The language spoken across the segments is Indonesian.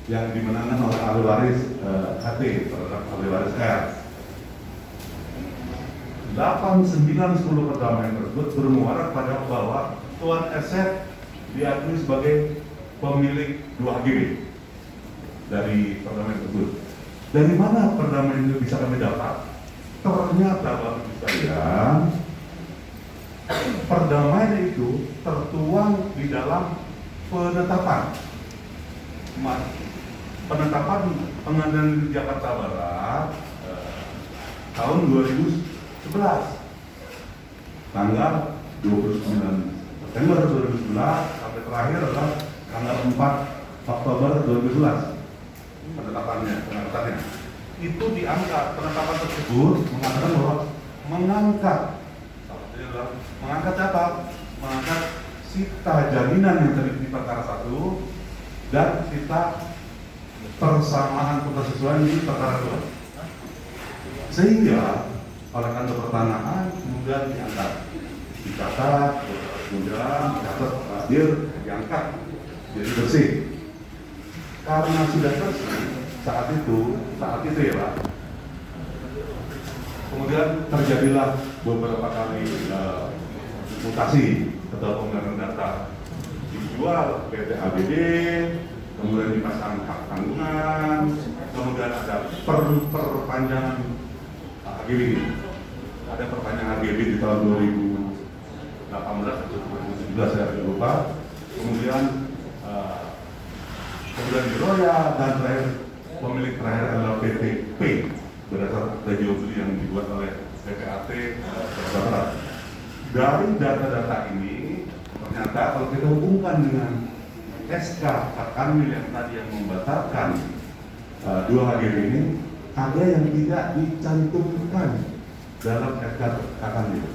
yang dimenangkan oleh ahli waris HT terhadap ahli waris R. 8, 9, 10 perdamaian tersebut bermuara pada bahwa Tuan SF diakui sebagai pemilik 2 HGB dari perdamaian tersebut. Dari mana perdamaian itu bisa kami dapat? Ternyata Bapak Ibu sekalian, perdamaian itu tertuang di dalam penetapan Pengadilan Negeri Jakarta Barat tahun 2011 tanggal 29 September 2011 sampai terakhir adalah tanggal 4 Oktober 2011 penetapannya itu diangkat. Penetapan tersebut mengatakan bahwa mengangkat apa? Mengangkat sita jaminan yang terjadi di perkara 1 dan sita persamaan kepersesuaian di perkara 2, sehingga oleh kantor pertanahan kemudian diangkat, dicatat, kemudian dicatat, hadir, diangkat, jadi bersih. Karena sudah bersih saat itu ya Pak, kemudian terjadilah beberapa kali mutasi atau penggunaan data, dijual PT ABD, kemudian dipasang hak tanggungan, kemudian ada perpanjangan HGB. Ada perpanjangan HGB di tahun 2018 atau 2017 saya lupa. Kemudian diroyal dan terakhir pemilik terakhir adalah PT P berdasarkan akta jual beli yang dibuat oleh PPAT Jakarta Barat. Dari data-data ini ternyata kalau kita hubungkan dengan SK Kakanwil yang tadi yang membatalkan 2 HGB ini, ada yang tidak dicantumkan dalam SK Kakanwil.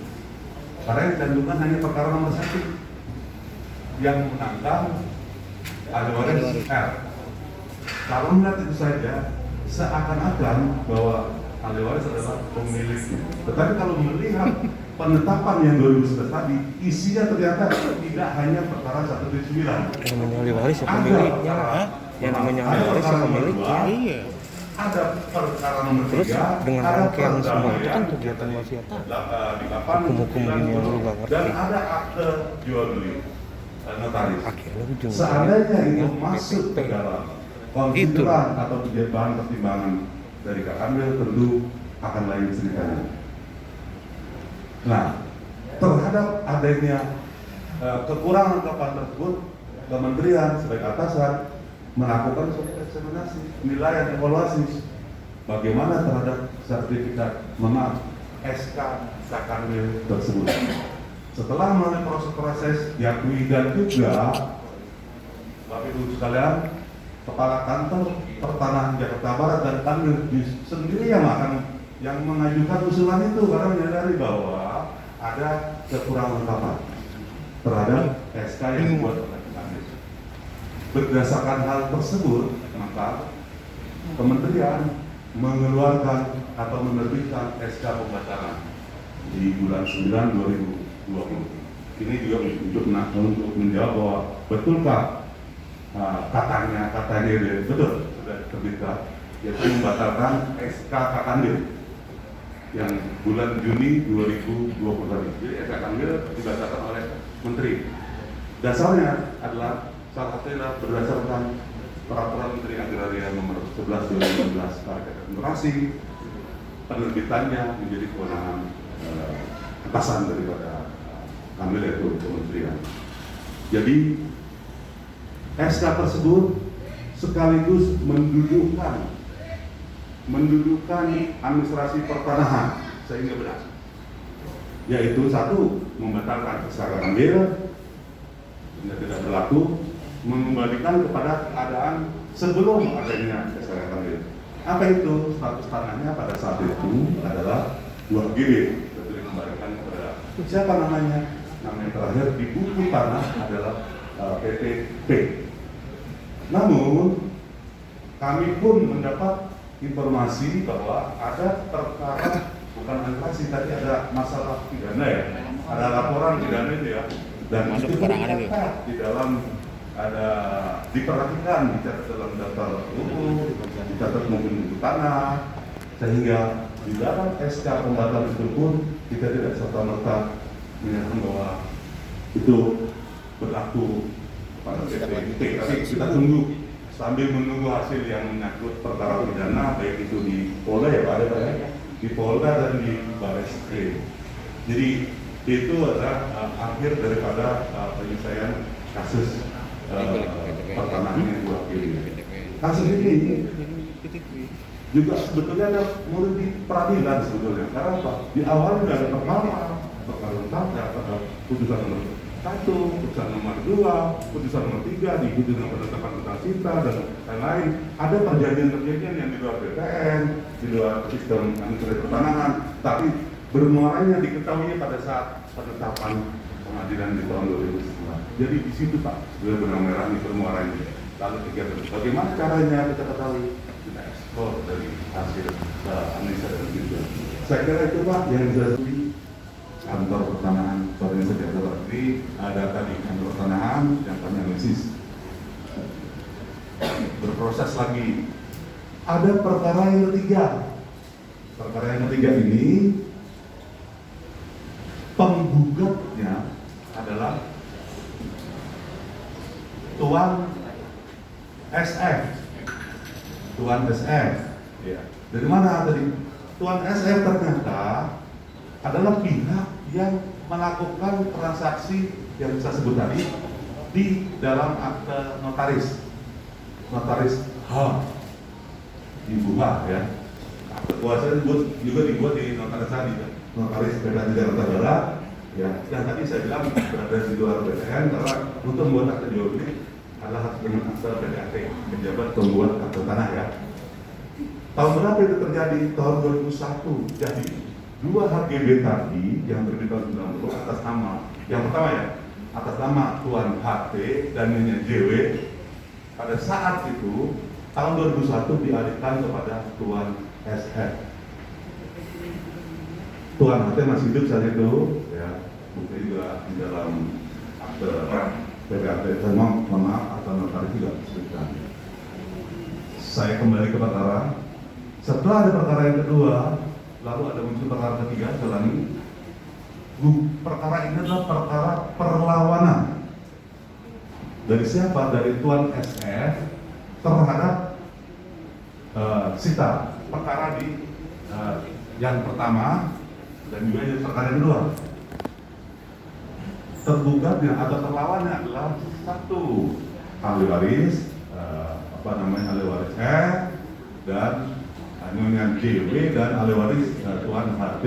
Karena yang dicantumkan hanya perkara nomor 1 yang menangkan ahli waris R. Kalau melihat itu saja seakan-akan bahwa ahli waris adalah pemiliknya. Tetapi kalau melihat penetapan yang 2011 tadi, isinya ternyata tidak hanya perkara 179. Yang namanya ahli waris ya pemiliknya. Yang namanya ahli waris ya pemiliknya. Iya. Ada perkara nomor 3. Terus dengan rangkaian semua itu kan kegiatan mafia hukum-hukum gini yang lu gak ngerti. Dan ada akte jual beli notaris. Akhirnya ujung Seandainya itu masuk ke dalam konsideran atau bahan pertimbangan dari Kakanwil, tentu akan lain ceritanya. Nah, terhadap adanya kekurangan kapan tersebut, Kementerian sebagai atasan melakukan suatu eksaminasi, penilaian, evaluasi bagaimana terhadap sertifikat SK Kakanwil tersebut. Setelah melalui proses diakui dan juga Bapak Ibu sekalian, Kepala Kantor Pertanahan Jakarta Barat dan Kanwil sendiri yang mengajukan usulan itu karena menyadari bahwa ada kekurangan lengkapan terhadap SK yang dibuat oleh Kanwil. Berdasarkan hal tersebut, maka Kementerian mengeluarkan atau menerbitkan SK pembatalan di bulan 9 2020. Ini juga untuk menjawab bahwa betulkah katanya betul sudah terbitkan, yaitu membatalkan SK Kakanwil yang bulan Juni 2020 tadi. Jadi SK Kakanwil dibatalkan oleh Menteri. Dasarnya adalah salah satunya berdasarkan Peraturan Menteri Agraria Nomor 11 2016 Partai Demokrasi. Penerbitannya menjadi kewenangan atasan daripada Kanwil, yaitu Kementerian. Jadi SK tersebut sekaligus mendudukan administrasi pertanahan sehingga benar, yaitu 1, membatalkan SK Kanwil tidak berlaku, mengembalikan kepada keadaan sebelum adanya SK Kanwil. Apa itu status tanahnya pada saat itu adalah 2 GB, itu dikembalikan kepada siapa namanya? Nama yang terakhir di buku tanah adalah PT P. Namun kami pun mendapat informasi bahwa ada perkara, bukan administrasi, tadi ada masalah pidana ya, ada laporan pidana itu ya, dan masuk itu barangan itu di dalam ada diperhatikan, dicatat dalam daftar umum, dicatat mobil tanah, sehingga di dalam SK pembatalan itu pun kita tidak serta-merta menyatakan bahwa itu berlaku pada PT. Tapi kita tunggu sambil menunggu hasil yang menyangkut perkara pidana, baik itu di Polda ya Pak, ada Pak ya? Di Polda dan di Barreskrim. Jadi itu adalah akhir daripada penyelesaian kasus pertanahan yang diwakili. Kasus ini juga sebetulnya ada mulai di peradilan sebetulnya. Karena apa? Di awal sudah ada perkara tangga, putusan nomor 1, putusan nomor 2, putusan nomor 3, diikuti dengan penetapan tentang cita dan lain-lain. Ada perjanjian-perjanjian yang di luar BPN, di luar sistem administrasi pertanahan, tapi bermuaranya diketahui pada saat penetapan pengadilan di tahun 2009. Jadi di situ Pak, sudah benang merah di bermuaranya. Lalu kegiatan bagaimana caranya kita ketahui? Kita ekspor dari hasil analisa dan gitu. Saya kira itu Pak yang bisa di kantor pertanahan Badan Sejahtera ini ada tadi kantor pertanahan yang kami analisis. Berproses lagi. Ada perkara yang ketiga. Perkara yang ketiga ini penggugatnya adalah Tuan SF. Tuan SF. Ya. Dari mana tadi? Tuan SF ternyata adalah pihak yang melakukan transaksi yang saya sebut tadi di dalam akte notaris. Notaris H. Dibuat ya. Akte kuasa juga dibuat di notaris tadi. Notaris Pemda Jakarta Barat, ya, yang tadi saya bilang berada di luar BPN karena untuk membuat akte jual beli adalah harus dengan akte PDAT, pejabat pembuat akte tanah ya. Tahun berapa itu terjadi? Tahun 2001. Jadi dua HGB tadi yang terbit tahun 90 atas nama, yang pertama ya, atas nama Tuan HT dan Nyonya JW. Pada saat itu tahun 2001 dialihkan kepada Tuan SF. Tuan HT masih hidup saat itu, ya, bukti juga di dalam akte PDAT. Saya mohon maaf, akte notaris juga disebutkan. Saya kembali ke perkara. Setelah ada perkara yang kedua, lalu ada muncul perkara ketiga, setelah ini. Perkara ini adalah perkara perlawanan. Dari siapa? Dari Tuan SF terhadap Sita. Perkara di yang pertama dan juga yang perkara yang kedua. Tergugatnya atau terlawannya adalah satu ahli waris, ahli waris F dan Nyonya JW dan ahli waris Tuan HT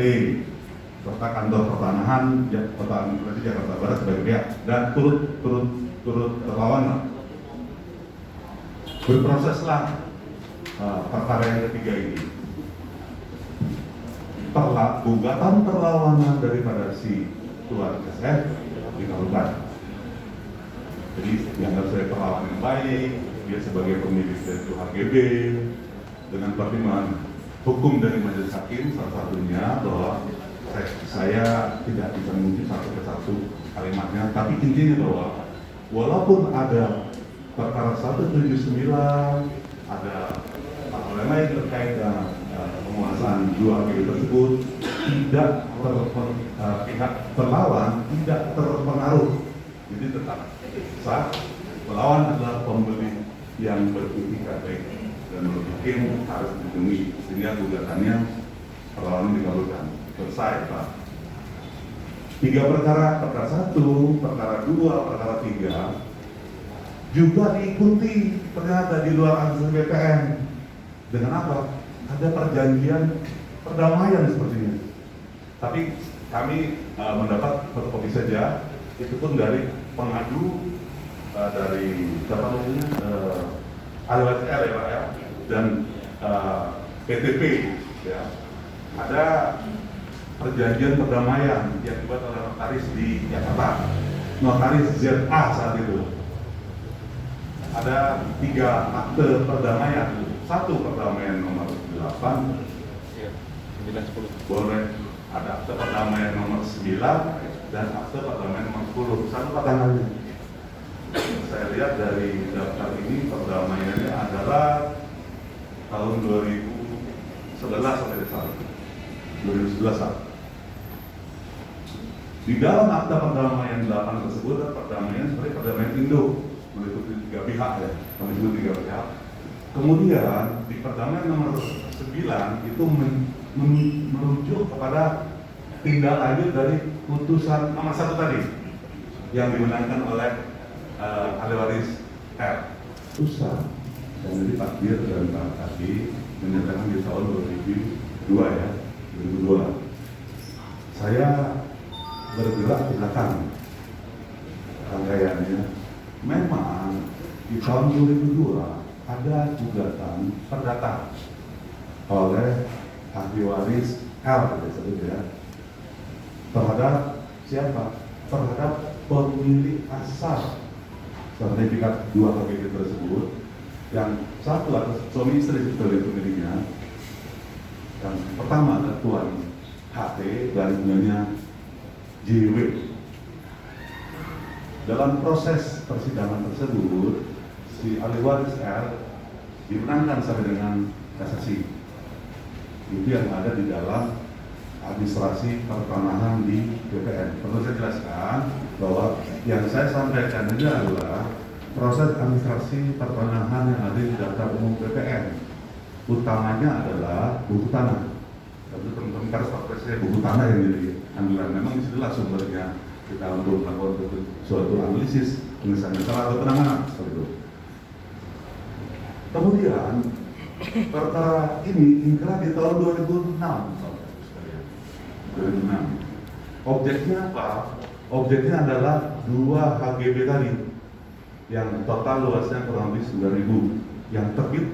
serta kantor pertanahan Kota Administrasi Jakarta Barat sebagai pihak dan turut terlawan. Berproseslah perkara yang ketiga ini. Gugatan perlawanan daripada si Tuan SF dikabulkan. Jadi dianggap sebagai perlawanan yang baik, dia sebagai pemilik dari HGB dengan pertimbangan hukum dari majelis hakim, salah satunya bahwa saya tidak bisa mengutip satu persatu kalimatnya, tapi intinya bahwa walaupun ada perkara 179, ada hal lain terkait dengan penguasaan dua HGB tersebut, tidak pihak terlawan tidak terpengaruh, jadi tetap sah. Pelawan adalah pembeli yang beritikat baik dan mungkin harus dilindungi, sehingga gugatannya perlawanan dikabulkan. Selesai Pak. 3 perkara, perkara 1, perkara 2, perkara 3 juga diikuti ternyata di luar administrasi BPN. Dengan apa? Ada perjanjian perdamaian seperti ini. Tapi kami mendapat fotokopi saja, itu pun dari pengadu dari siapa namanya, LWSL ya Pak ya, dan PTP ya. Ada perjanjian perdamaian yang dibuat oleh notaris di Jakarta, notaris ZA saat itu. Ada 3 akte perdamaian. 1 perdamaian nomor 8, 9, 10. Boleh. Ada akte perdamaian nomor 9 dan akte perdamaian nomor 10. Satu tangannya. saya lihat dari daftar ini perdamaiannya adalah tahun 2011 sampai saat 2011. Di dalam akta perdamaian 8 tersebut, perdamaian sebenarnya perdamaian induk meliputi 3 pihak ya, meliputi 3 pihak. Kemudian di perdamaian nomor 9 itu merujuk kepada tindak lanjut dari putusan nomor 1 tadi yang dimenangkan oleh ahli waris R. Putusan yang ditakdir dan Pak Kaki menyatakan di tahun 2002 ya, 2002. Saya bergerak ke belakang rangkaiannya. Memang di tahun 2002 ada gugatan perdata oleh ahli waris L ya, terhadap siapa? Terhadap pemilik asal sertifikat 2 HGB tersebut, yang satu atas suami istri sebagai pemiliknya. Yang pertama adalah Tuan HT dan nyonya JW. Dalam proses persidangan tersebut, si ahli waris R dimenangkan sampai dengan kasasi. Itu yang ada di dalam administrasi pertanahan di BPN. Perlu saya jelaskan bahwa yang saya sampaikan ini adalah proses administrasi pertanahan yang ada di daftar umum BPN. Utamanya adalah buku tanah. Tapi teman-teman harus pakai buku tanah yang diambil. Memang disitulah sumbernya kita untuk melakukan suatu analisis, penyelesaian masalah atau penanganan seperti itu. Kemudian perkara ini ingkrah di tahun 2006. Objeknya apa? Objeknya adalah 2 HGB tadi yang total luasnya kurang lebih 9.000. Yang terbit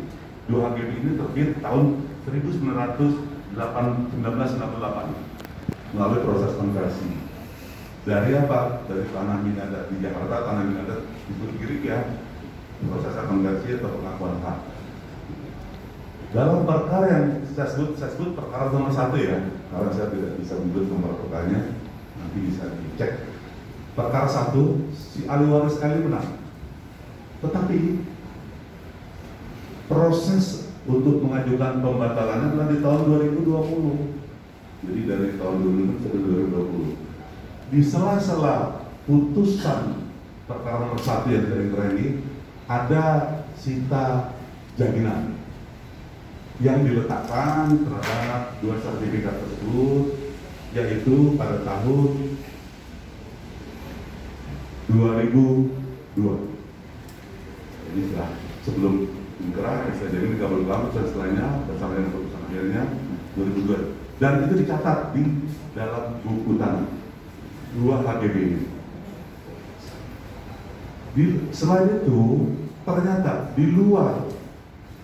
2 HGB ini terbit tahun 1998 melalui proses konversi. Dari apa? Dari tanah minadat di Jakarta, tanah minadat di kiri ya, proses konversi atau pengakuan hak. Dalam perkara yang saya sebut perkara nomor 1 ya, karena saya tidak bisa menyebut nomor perkaranya, nanti bisa dicek. Perkara 1, si ahli waris L menang. Tetapi proses untuk mengajukan pembatalannya adalah di tahun 2020. Jadi dari tahun 2000 sampai 2020. Di sela-sela putusan perkara nomor 1 yang terakhir ini ada sita jaminan yang diletakkan terhadap 2 sertifikat tersebut, yaitu pada tahun 2002. Jadi sebelum ingkrah, bisa jadi dikabul-kabul dan setelahnya bersama dengan putusan akhirnya 2002. Dan itu dicatat di dalam buku tanah 2 HGB ini. Selain itu, ternyata di luar,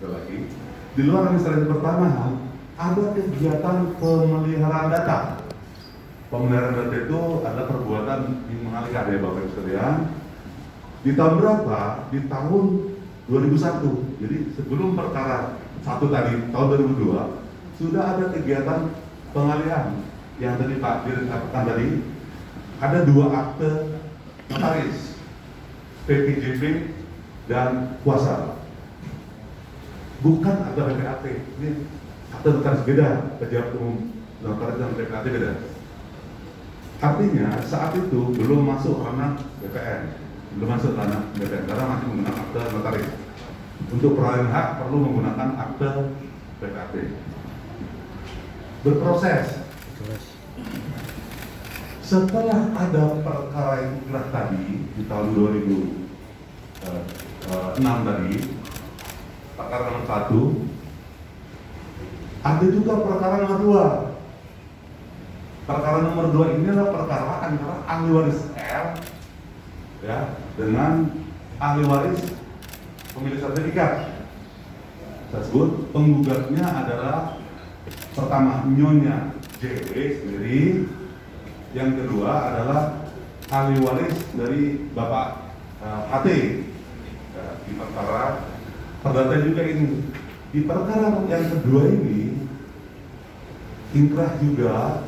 lagi di luar administrasi pertanahan ada kegiatan pemeliharaan data. Pemeliharaan data itu adalah perbuatan yang mengalihkan ya Bapak Ibu sekalian. Di tahun berapa? Di tahun 2001. Jadi sebelum perkara 1 tadi, tahun 2002, sudah ada kegiatan pengalihan yang tadi Pak Dir katakan tadi. Ada 2 akte notaris, PPJP dan kuasa. Bukan akte PPAT, ini akte notaris beda, pejabat umum notaris dan PPAT beda. Artinya saat itu belum masuk ranah BPN, karena masih menggunakan akte notaris. Untuk peralihan hak perlu menggunakan akte PPAT. Berproses. Setelah ada perkara yang ingkrah tadi di tahun 2006 tadi, perkara nomor 1, ada juga perkara nomor 2. Perkara nomor 2 ini adalah perkara antara ahli waris R ya dengan ahli waris pemilik sertifikat. Saya sebut penggugatnya adalah pertama Nyonya JW sendiri, yang kedua adalah ahli waris dari Bapak HT. Di perkara perdata juga ini. Di perkara yang kedua ini ingkrah juga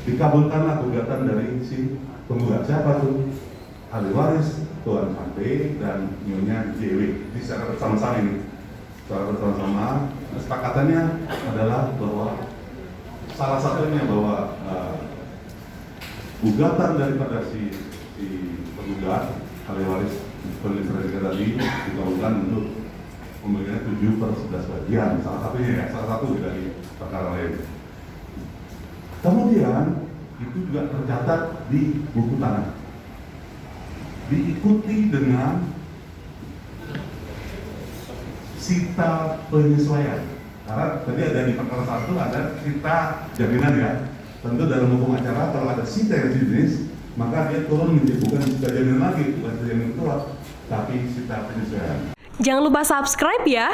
dikabulkanlah gugatan dari si penggugat. Siapa tuh? ahli waris Tuan HP dan Nyonya JW. Jadi secara bersama-sama ini, secara bersama-sama kesepakatannya adalah bahwa salah satunya bahwa gugatan daripada si penggugat ahli waris penelitian tadi dikabulkan untuk pembagian 7/11 bagian, salah satunya ya, salah satu dari perkara lain. Kemudian itu juga tercatat di buku tanah, diikuti dengan sita penyesuaian. Karena tadi ada di perkara 1 ada sita jaminan ya. Tentu dalam hukum acara kalau ada sita yang jenis, maka dia turun menjadi bukan sita jaminan lagi, bukan sita jaminan mutlak, tapi sita penyesuaian. Jangan lupa subscribe ya.